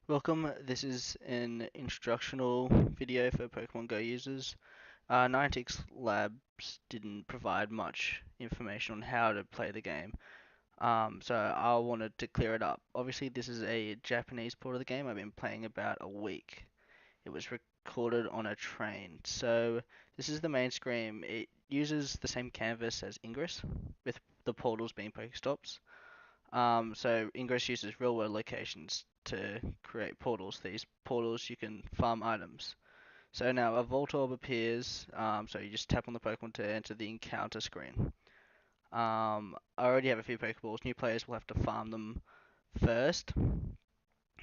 Welcome, this is an instructional video for Pokemon Go users. Niantic's Labs didn't provide much information on how to play the game, so I wanted to clear it up. Obviously, this is a Japanese port of the game. I've been playing about a week. It was recorded on a train. So this is the main screen. It uses the same canvas as Ingress, with the portals being Pokestops. So Ingress uses real world locations to create portals. These portals you can farm items. So now a Voltorb appears, so you just tap on the Pokemon to enter the encounter screen. I already have a few Pokeballs. New players will have to farm them first.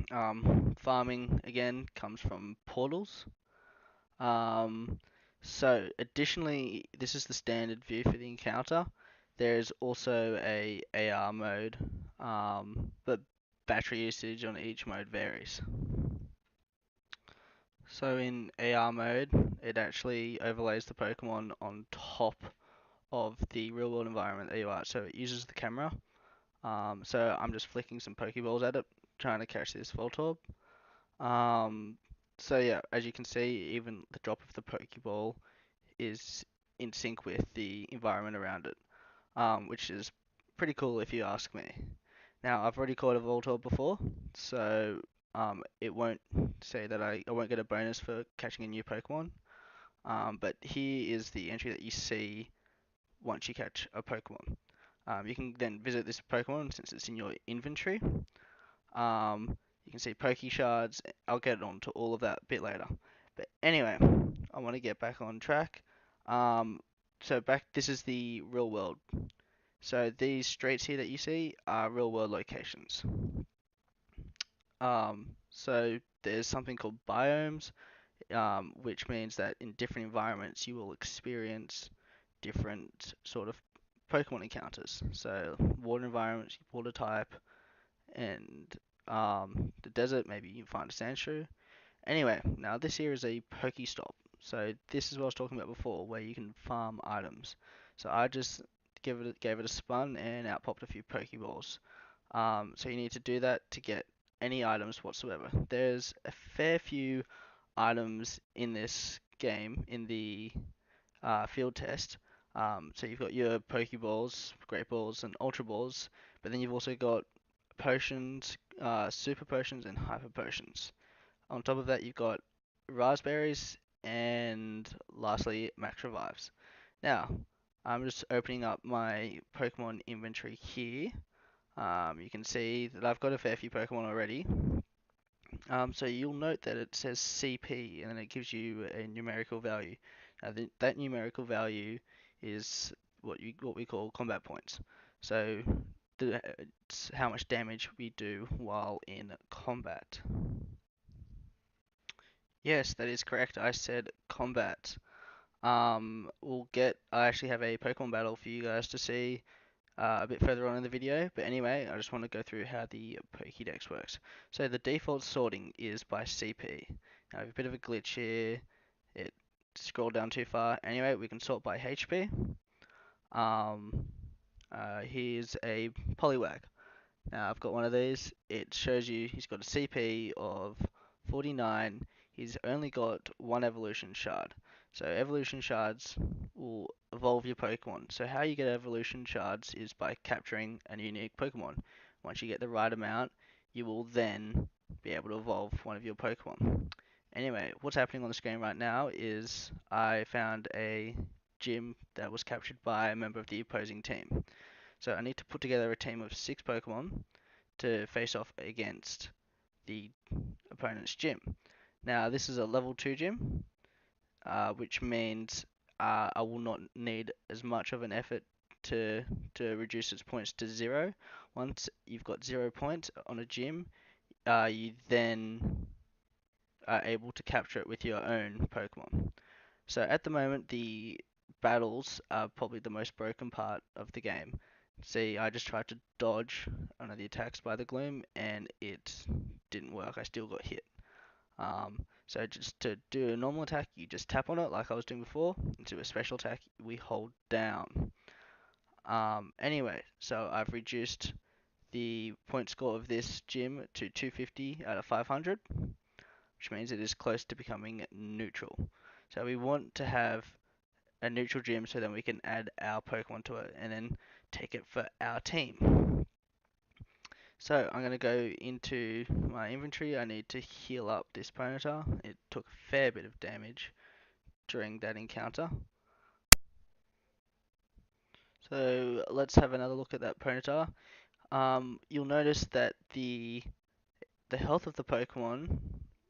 Farming again comes from portals. Um, so additionally, this is the standard view for the encounter. There's also a AR mode, but battery usage on each mode varies. So in AR mode, it actually overlays the Pokemon on top of the real world environment that you are. So it uses the camera. So I'm just flicking some Pokeballs at it, trying to catch this Voltorb. Um, so yeah, as you can see, even the drop of the Pokeball is in sync with the environment around it, which is pretty cool if you ask me. Now, I've already caught a Voltorb before, so it won't say that I won't get a bonus for catching a new Pokemon. But here is the entry that you see once you catch a Pokemon. You can then visit this Pokemon since it's in your inventory. You can see Poke Shards. I'll get on to all of that a bit later. But anyway, I want to get back on track. Um, this is the real world. So these streets here that you see are real world locations. So there's something called biomes, which means that in different environments you will experience different sort of Pokemon encounters. So water environments, water type, and the desert, maybe you find a Sandshrew. Anyway, now this here is a Pokestop. So this is what I was talking about before, where you can farm items. So I just gave it a spun and out popped a few Pokeballs. So you need to do that to get any items whatsoever. There's a fair few items in this game in the field test. So you've got your Pokeballs, Great Balls, and Ultra Balls, but then you've also got potions, Super Potions, and Hyper Potions. On top of that, you've got Raspberries, and lastly, Max Revives. Now, I'm just opening up my Pokemon inventory here. You can see that I've got a fair few Pokemon already. So you'll note that it says CP and then it gives you a numerical value. Now that numerical value is what we call combat points. So it's how much damage we do while in combat. Yes, that is correct. I said combat. I actually have a Pokemon battle for you guys to see a bit further on in the video. But anyway, I just want to go through how the Pokédex works. So the default sorting is by CP. Now, I have a bit of a glitch here. It scrolled down too far. Anyway, we can sort by HP. Um, Here's a Poliwag. Now, I've got one of these. It shows you he's got a CP of 49. He's only got one evolution shard. So evolution shards will evolve your Pokemon. So how you get evolution shards is by capturing a unique Pokemon. Once you get the right amount, you will then be able to evolve one of your Pokemon. Anyway, what's happening on the screen right now is I found a gym that was captured by a member of the opposing team. So I need to put together a team of 6 Pokemon to face off against the opponent's gym. Now this is a level 2 gym, which means I will not need as much of an effort to reduce its points to 0. Once you've got 0 points on a gym, you then are able to capture it with your own Pokemon. So at the moment, the battles are probably the most broken part of the game. See, I just tried to dodge one of the attacks by the Gloom, and it didn't work. I still got hit. So just to do a normal attack, you just tap on it like I was doing before. And to a special attack, we hold down. Anyway, so I've reduced the point score of this gym to 250 out of 500, which means it is close to becoming neutral. So we want to have a neutral gym so then we can add our Pokemon to it and then take it for our team. So I'm going to go into my inventory. I need to heal up this Ponyta. It took a fair bit of damage during that encounter. So let's have another look at that Ponyta. You'll notice that the health of the Pokemon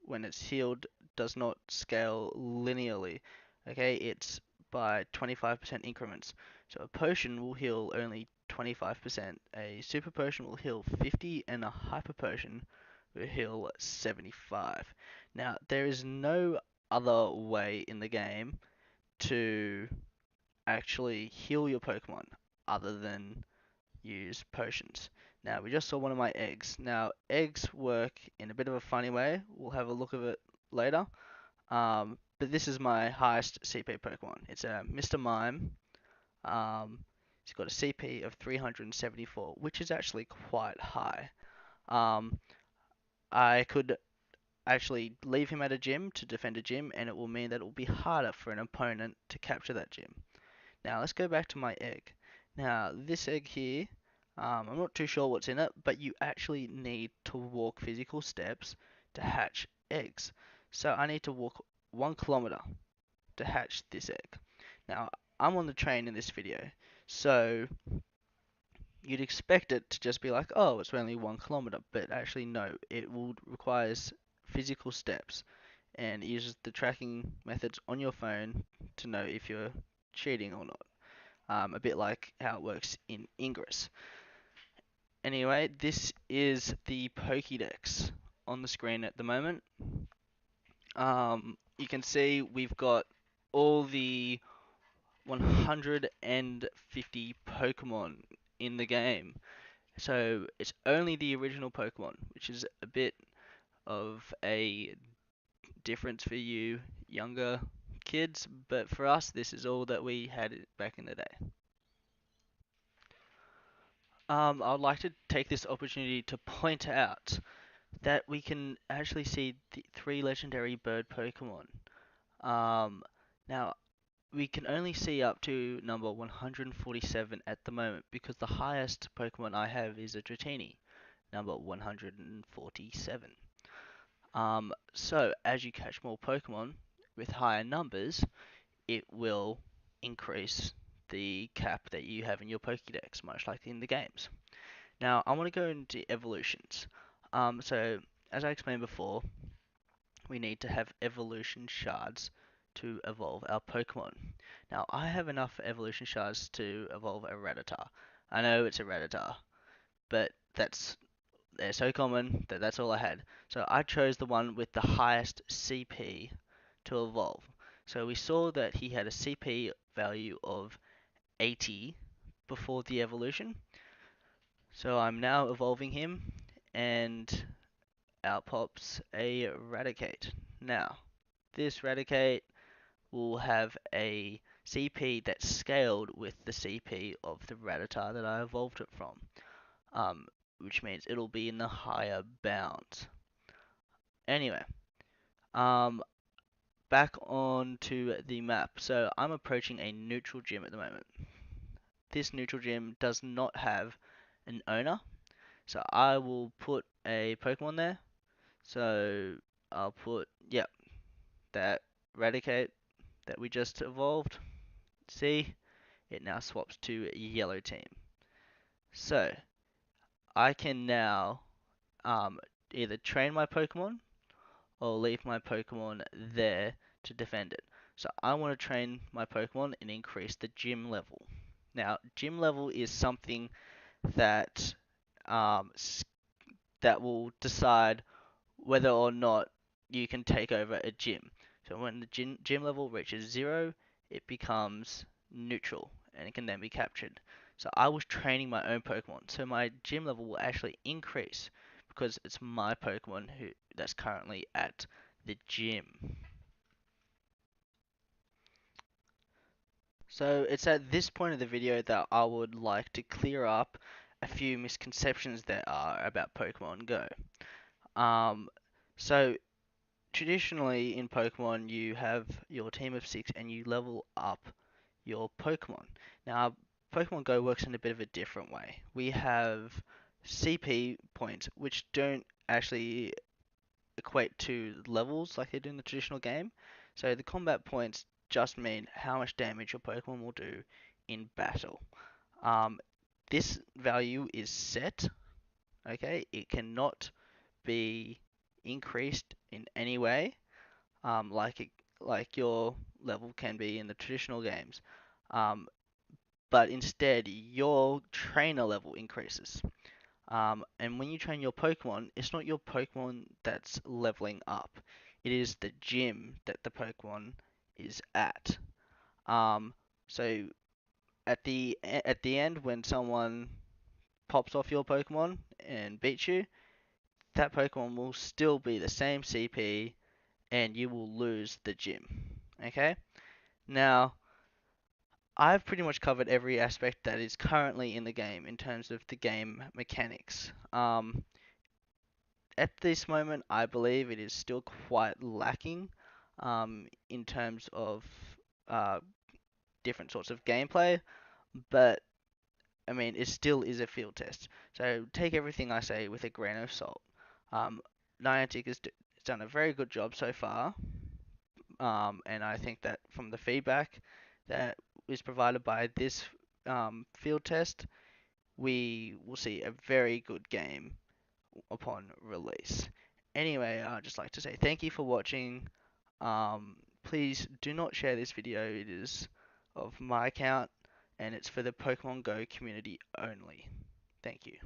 when it's healed does not scale linearly. Okay, it's by 25% increments. So a potion will heal only 25%, a super potion will heal 50, and a hyper potion will heal 75. Now, there is no other way in the game to actually heal your Pokemon other than use potions. Now, we just saw one of my eggs. Now, eggs work in a bit of a funny way. We'll have a look at it later. But this is my highest CP Pokemon. It's a Mr. Mime. He's got a CP of 374, which is actually quite high. I could actually leave him at a gym to defend a gym, and it will mean that it will be harder for an opponent to capture that gym. Now, let's go back to my egg. Now, this egg here, I'm not too sure what's in it, but you actually need to walk physical steps to hatch eggs. So I need to walk 1 kilometer to hatch this egg. Now, I'm on the train in this video, so you'd expect it to just be like, oh, it's only 1 kilometer, but actually no, it will requires physical steps and it uses the tracking methods on your phone to know if you're cheating or not. A bit like how it works in Ingress. Anyway, this is the Pokédex on the screen at the moment. You can see we've got all the 150 Pokemon in the game. So it's only the original Pokemon, which is a bit of a difference for you younger kids, but for us, this is all that we had back in the day. I'd like to take this opportunity to point out that we can actually see the 3 legendary bird Pokemon. Now, we can only see up to number 147 at the moment because the highest Pokemon I have is a Dratini, number 147. So as you catch more Pokemon with higher numbers, it will increase the cap that you have in your Pokédex, much like in the games. Now, I want to go into evolutions. So, as I explained before, we need to have evolution shards to evolve our Pokemon. Now, I have enough evolution shards to evolve a Rattata. I know it's a Rattata, but they're so common that that's all I had. So I chose the one with the highest CP to evolve. So we saw that he had a CP value of 80 before the evolution. So I'm now evolving him, and out pops a Raticate. Now, this Raticate will have a CP that's scaled with the CP of the Rattata that I evolved it from, which means it'll be in the higher bounds. Anyway, um, back onto the map. So I'm approaching a neutral gym at the moment. This neutral gym does not have an owner, so I will put a Pokemon there. So I'll put, yep, that Raticate that we just evolved. See, it now swaps to yellow team. So I can now either train my Pokemon or leave my Pokemon there to defend it. So I want to train my Pokemon and increase the gym level. Now, gym level is something that um, that will decide whether or not you can take over a gym. So when the gym level reaches 0, it becomes neutral and it can then be captured. So I was training my own Pokemon, so my gym level will actually increase because it's my Pokemon that's currently at the gym. So it's at this point of the video that I would like to clear up a few misconceptions there are about Pokemon Go. Um, so traditionally in Pokemon, you have your team of 6 and you level up your Pokemon. Now, Pokemon Go works in a bit of a different way. We have CP points, which don't actually equate to levels like they do in the traditional game. So the combat points just mean how much damage your Pokemon will do in battle. Um, this value is set, okay? It cannot be increased in any way, like your level can be in the traditional games. Um, but instead, your trainer level increases. And when you train your Pokemon, it's not your Pokemon that's leveling up. It is the gym that the Pokemon is at. Um, so at the end, when someone pops off your Pokemon and beats you, that Pokemon will still be the same CP, and you will lose the gym. Okay? Now, I've pretty much covered every aspect that is currently in the game in terms of the game mechanics. At this moment, I believe it is still quite lacking in terms of uh, different sorts of gameplay, but I mean, it still is a field test. So take everything I say with a grain of salt. Um, Niantic has done a very good job so far, and I think that from the feedback that is provided by this field test, we will see a very good game upon release. Anyway, I'd just like to say thank you for watching. Please do not share this video. It is of my account and it's for the Pokemon Go community only. Thank you.